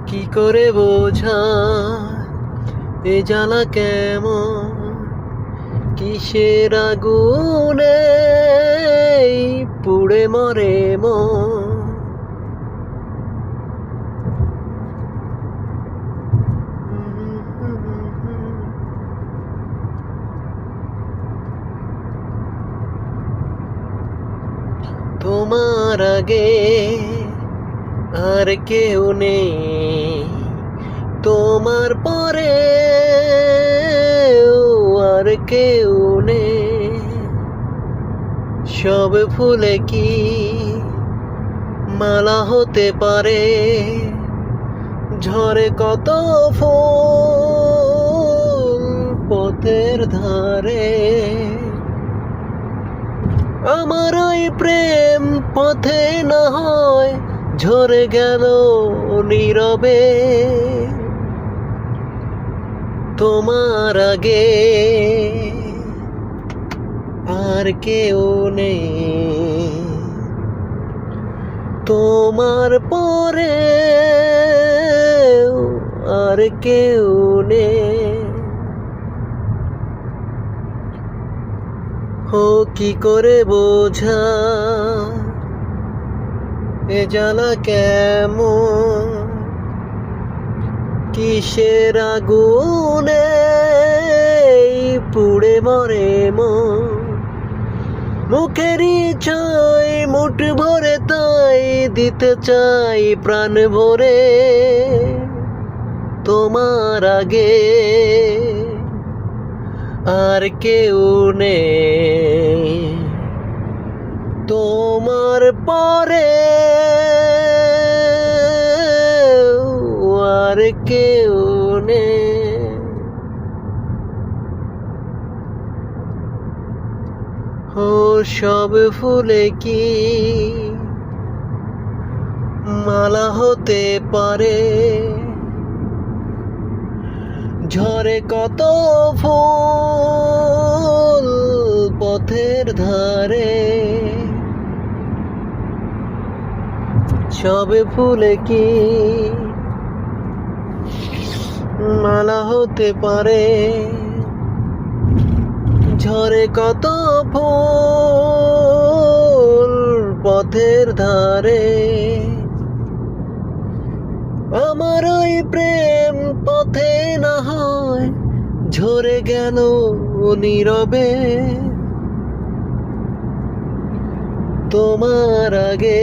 কি করে বোঝা এ জ্বালা কেমন, কিসের আগুনে পুড়ে মরে মন। তোমার আগে আর কেউ নেই, তোমার পরে আর কেউ নেই। সব ফুলে কি মালা হতে পারে, ঝরে কত ফুল পথের ধারে। আমার ওই প্রেম পথে না হয় ঝরে গেল নীরবে, তোমার আগে আর কেউ নেই, তোমার পরে আর কেউ নেই। ও কি করে বোঝা এ জ্বালা কেমন, কিসের আগুনে পুড়ে মরে মন। মুখেরই চাই মুঠ ভরে তাই দিতে চাই প্রাণ ভরে, তোমার আগে আর কেউ নেই, তোমার পরে আর কেউ নেই। ও সব ফুলে কি মালা হতে পারে, ঝরে কত ফুল পথের ধারে। সব ফুলে কি মালা হতে পারে, ঝরে কত ফুল পথের ধারে। আমার ওই প্রেম পথে না হয় ঝরে গেল নীরবে, তোমার আগে